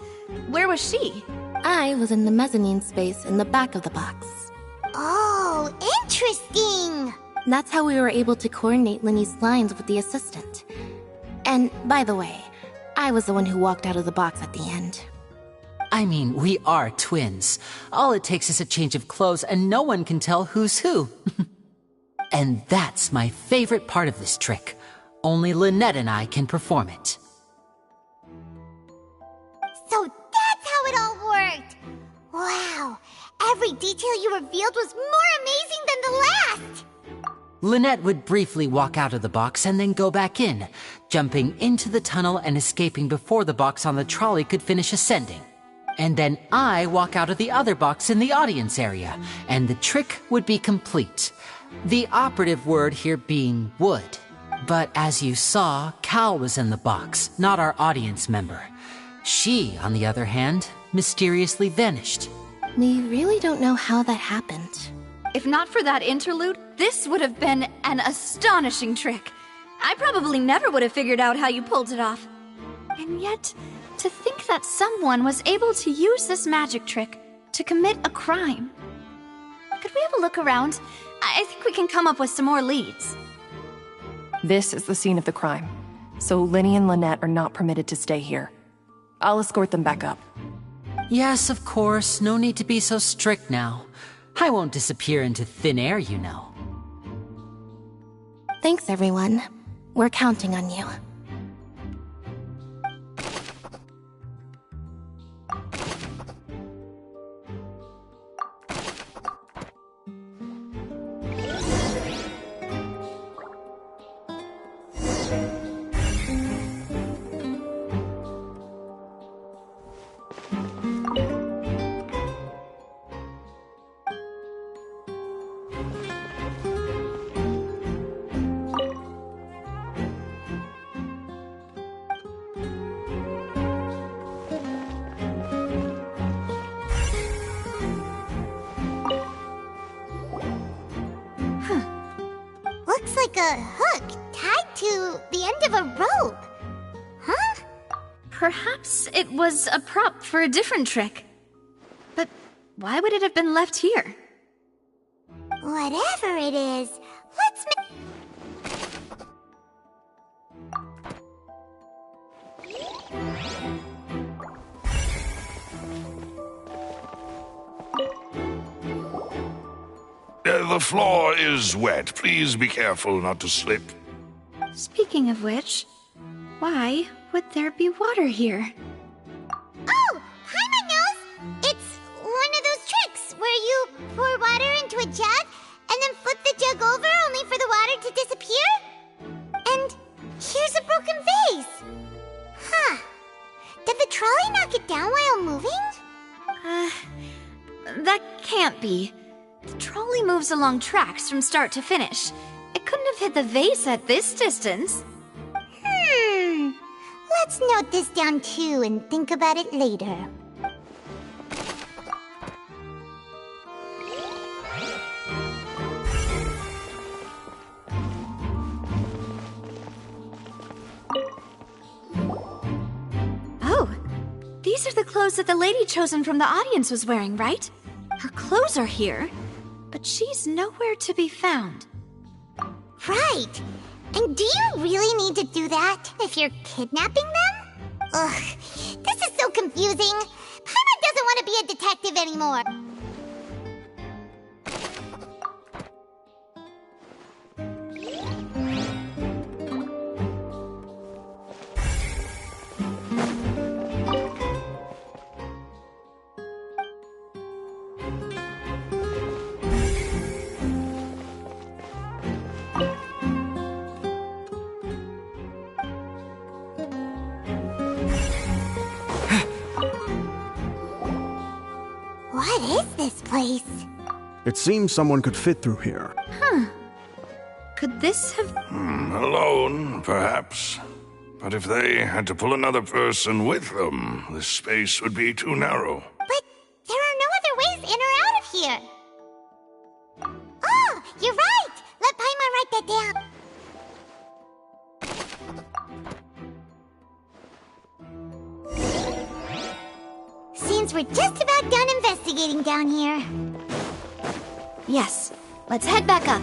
Where was she? I was in the mezzanine space in the back of the box. Oh, interesting! That's how we were able to coordinate Linny's lines with the assistant. And, by the way, I was the one who walked out of the box at the end. I mean, we are twins. All it takes is a change of clothes and no one can tell who's who. And that's my favorite part of this trick. Only Lynette and I can perform it. So that's how it all worked! Wow! Every detail you revealed was more amazing than the last! Lynette would briefly walk out of the box and then go back in, jumping into the tunnel and escaping before the box on the trolley could finish ascending. And then I walk out of the other box in the audience area, and the trick would be complete. The operative word here being would. But as you saw, Cal was in the box, not our audience member. She, on the other hand, mysteriously vanished. We really don't know how that happened. If not for that interlude, this would have been an astonishing trick. I probably never would have figured out how you pulled it off. And yet, to think that someone was able to use this magic trick to commit a crime. Could we have a look around? I think we can come up with some more leads. This is the scene of the crime, so Linny and Lynette are not permitted to stay here. I'll escort them back up. Yes, of course. No need to be so strict now. I won't disappear into thin air, you know. Thanks, everyone. We're counting on you. Looks like a hook tied to the end of a rope. Huh? Perhaps it was a prop for a different trick. But why would it have been left here? Whatever it is, let's The floor is wet. Please be careful not to slip. Speaking of which, why would there be water here? Oh! Paimon knows! It's one of those tricks where you pour water into a jug and then flip the jug over only for the water to disappear? And here's a broken vase! Huh. Did the trolley knock it down while moving? That can't be. The trolley moves along tracks from start to finish. It couldn't have hit the vase at this distance. Let's note this down too and think about it later. Oh, these are the clothes that the lady chosen from the audience was wearing, right? Her clothes are here, but she's nowhere to be found. Right! And do you really need to do that if you're kidnapping them? Ugh, this is so confusing. Paimon doesn't want to be a detective anymore. place. It seems someone could fit through here. Huh. Could this have... Alone, perhaps. But if they had to pull another person with them, the space would be too narrow. But there are no other ways in or out of here. Oh, you're right! Let Paimon write that down. Seems we're just about done investigating down here. Yes, let's head back up.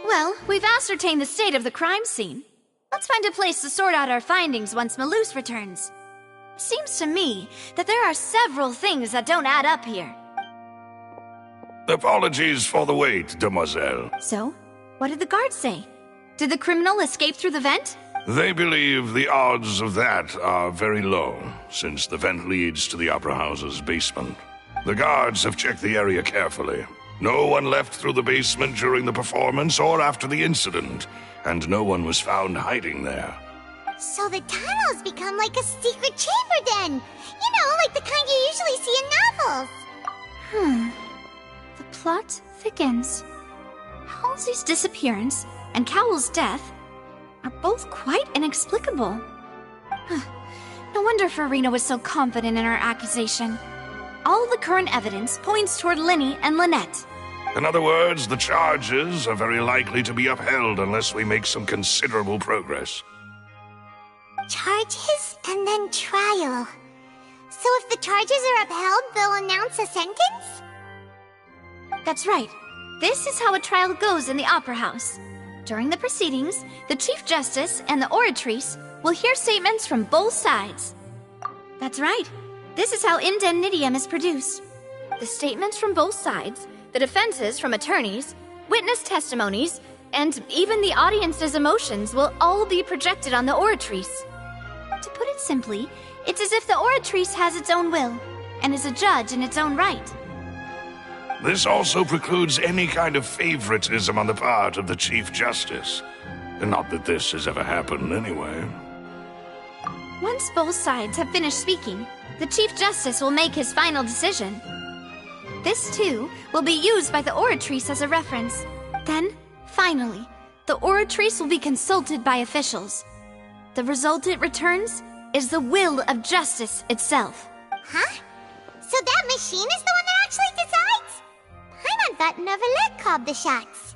Well, we've ascertained the state of the crime scene. Let's find a place to sort out our findings once Malus returns. It seems to me that there are several things that don't add up here. Apologies for the wait, demoiselle. So, what did the guards say? Did the criminal escape through the vent? They believe the odds of that are very low, since the vent leads to the Opera House's basement. The guards have checked the area carefully. No one left through the basement during the performance or after the incident, and no one was found hiding there. So the tunnels become like a secret chamber then! You know, like the kind you usually see in novels! The plot thickens. Halsey's disappearance and Cowell's death are both quite inexplicable. No wonder Farina was so confident in her accusation. All the current evidence points toward Linny and Lynette. In other words, the charges are very likely to be upheld unless we make some considerable progress. Charges and then trial. So if the charges are upheld, they'll announce a sentence? That's right. This is how a trial goes in the Opera House. During the proceedings, the Chief Justice and the Oratrice will hear statements from both sides. That's right. This is how indemnitium is produced. The statements from both sides, the defenses from attorneys, witness testimonies, and even the audience's emotions will all be projected on the Oratrice. To put it simply, it's as if the Oratrice has its own will, and is a judge in its own right. This also precludes any kind of favoritism on the part of the Chief Justice. And not that this has ever happened anyway. Once both sides have finished speaking, the Chief Justice will make his final decision. This, too, will be used by the Oratrice as a reference. Then, finally, the Oratrice will be consulted by officials. The result it returns is the will of justice itself. Huh? So that machine is the one that actually decides? Paimon thought Neuvillette called the shots.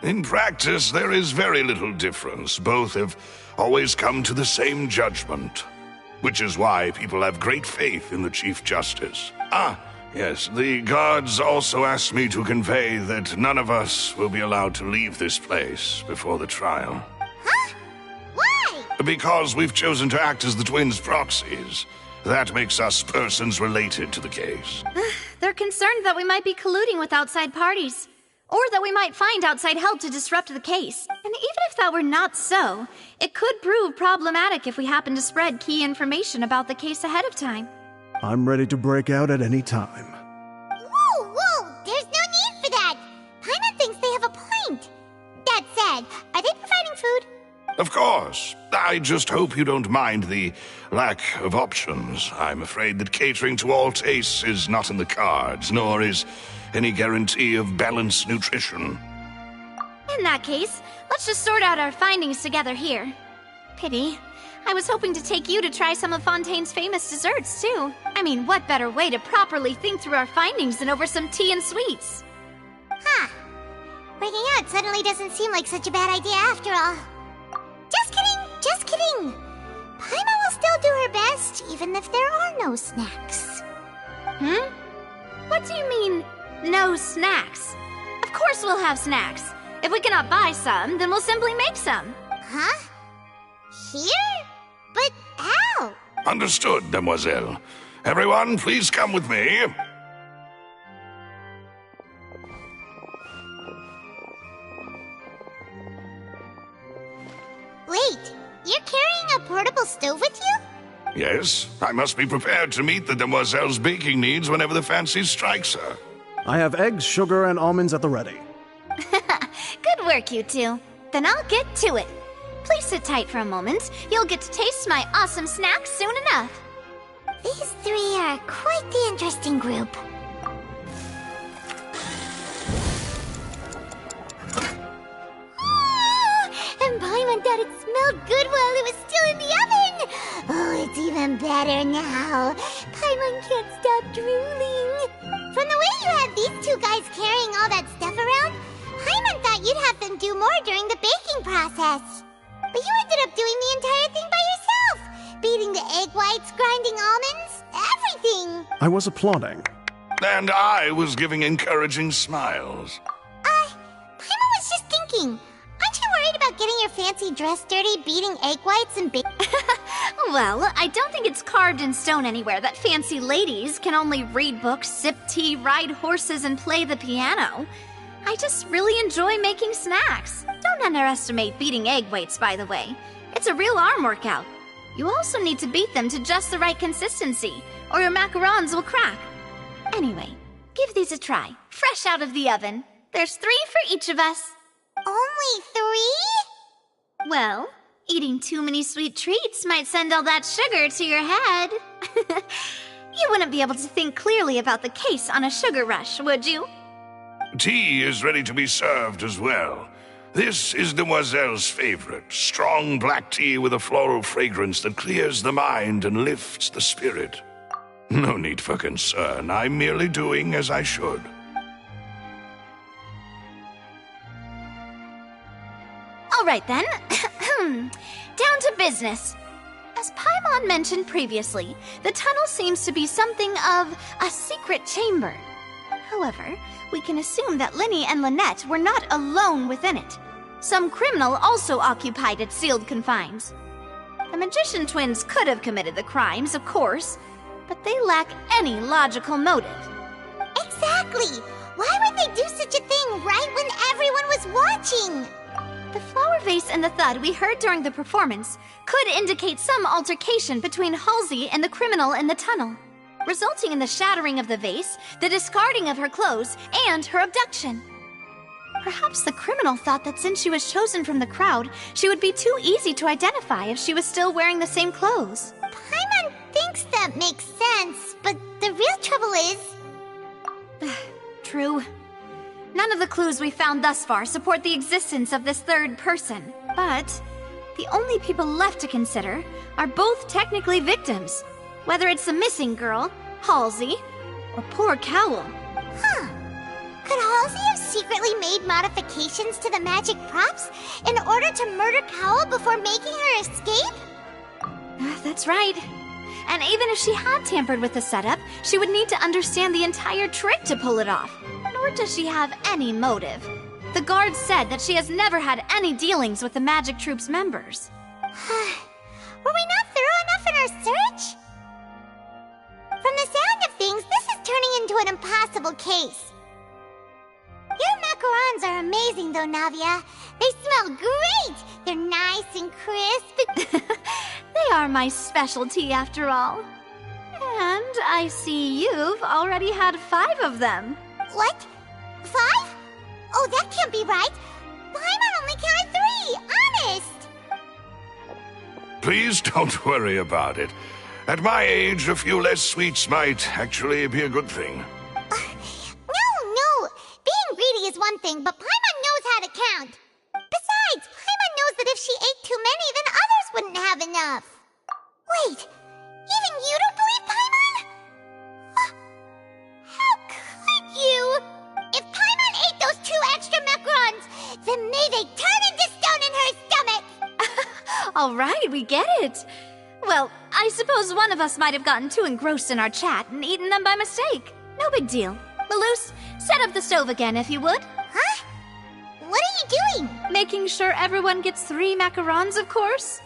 In practice, there is very little difference. Both have always come to the same judgment. Which is why people have great faith in the Chief Justice. Yes, the guards also asked me to convey that none of us will be allowed to leave this place before the trial. Huh? Why? Because we've chosen to act as the twins' proxies. That makes us persons related to the case. They're concerned that we might be colluding with outside parties, or that we might find outside help to disrupt the case. And even if that were not so, it could prove problematic if we happen to spread key information about the case ahead of time. I'm ready to break out at any time. Whoa! There's no need for that! Paimon thinks they have a point. That said, are they providing food? Of course. I just hope you don't mind the lack of options. I'm afraid that catering to all tastes is not in the cards, nor is any guarantee of balanced nutrition. In that case, let's just sort out our findings together here. Pity. I was hoping to take you to try some of Fontaine's famous desserts, too. I mean, what better way to properly think through our findings than over some tea and sweets? Huh. Breaking out suddenly doesn't seem like such a bad idea after all. Just kidding! Paimon will still do her best, even if there are no snacks. What do you mean, no snacks? Of course we'll have snacks. If we cannot buy some, then we'll simply make some. Huh? Here? But how? Understood, demoiselle. Everyone, please come with me. Wait, you're carrying a portable stove with you? Yes, I must be prepared to meet the demoiselle's baking needs whenever the fancy strikes her. I have eggs, sugar, and almonds at the ready. Good work, you two. Then I'll get to it. Please sit tight for a moment. You'll get to taste my awesome snacks soon enough. These three are quite the interesting group. And Paimon thought it smelled good while it was still in the oven! Oh, it's even better now. Paimon can't stop drooling. From the way you had these two guys carrying all that stuff around, Paimon thought you'd have them do more during the baking process. But you ended up doing the entire thing by yourself! Beating the egg whites, grinding almonds, everything! I was applauding. And I was giving encouraging smiles. Paimon was just thinking, aren't you worried about getting your fancy dress dirty, beating egg whites and Well, I don't think it's carved in stone anywhere that fancy ladies can only read books, sip tea, ride horses, and play the piano. I just really enjoy making snacks. Don't underestimate beating egg whites, by the way. It's a real arm workout. You also need to beat them to just the right consistency, or your macarons will crack. Anyway, give these a try, fresh out of the oven. There's 3 for each of us. Only 3? Well, eating too many sweet treats might send all that sugar to your head. You wouldn't be able to think clearly about the case on a sugar rush, would you? Tea is ready to be served as well. This is Demoiselle's favorite, strong black tea with a floral fragrance that clears the mind and lifts the spirit. No need for concern, I'm merely doing as I should. All right then, down to business. As Paimon mentioned previously, the tunnel seems to be something of a secret chamber. However, we can assume that Linny and Lynette were not alone within it. Some criminal also occupied its sealed confines. The magician twins could have committed the crimes, of course, but they lack any logical motive. Exactly! Why would they do such a thing right when everyone was watching? The flower vase and the thud we heard during the performance could indicate some altercation between Halsey and the criminal in the tunnel, resulting in the shattering of the vase, the discarding of her clothes, and her abduction. Perhaps the criminal thought that since she was chosen from the crowd, she would be too easy to identify if she was still wearing the same clothes. Paimon thinks that makes sense, but the real trouble is... True. None of the clues we found thus far support the existence of this third person, but the only people left to consider are both technically victims, whether it's the missing girl, Halsey, or poor Cowell. Huh. Could Halsey have secretly made modifications to the magic props in order to murder Cowell before making her escape? That's right. And even if she had tampered with the setup, she would need to understand the entire trick to pull it off. Nor does she have any motive. The guards said that she has never had any dealings with the Magic Troop's members. Were we not thorough enough in our search? From the sound of things, this is turning into an impossible case. Your macarons are amazing, though, Navia. They smell great! They're nice and crisp. They are my specialty, after all. And I see you've already had 5 of them. What? 5? Oh, that can't be right. Paimon only counted 3, honest! Please don't worry about it. At my age, a few less sweets might actually be a good thing. No. Being greedy is one thing, but Paimon knows how to count. Besides, Paimon knows that if she ate too many, then others wouldn't have enough. Wait, even you don't believe Paimon? How could you? If Paimon ate those 2 extra macarons, then may they turn into stone in her stomach! All right, we get it. Well, I suppose one of us might have gotten too engrossed in our chat and eaten them by mistake. No big deal. Malus, set up the stove again if you would. Huh? What are you doing? Making sure everyone gets 3 macarons, of course.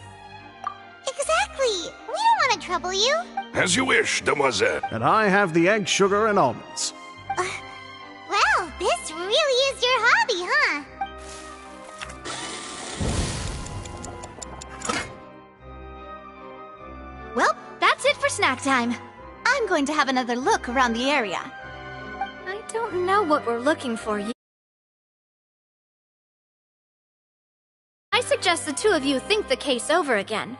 Exactly. We don't want to trouble you. As you wish, demoiselle. And I have the egg, sugar, and almonds. Well, this really is your hobby, huh? Well, that snack time. I'm going to have another look around the area. I don't know what we're looking for yet. I suggest the two of you think the case over again.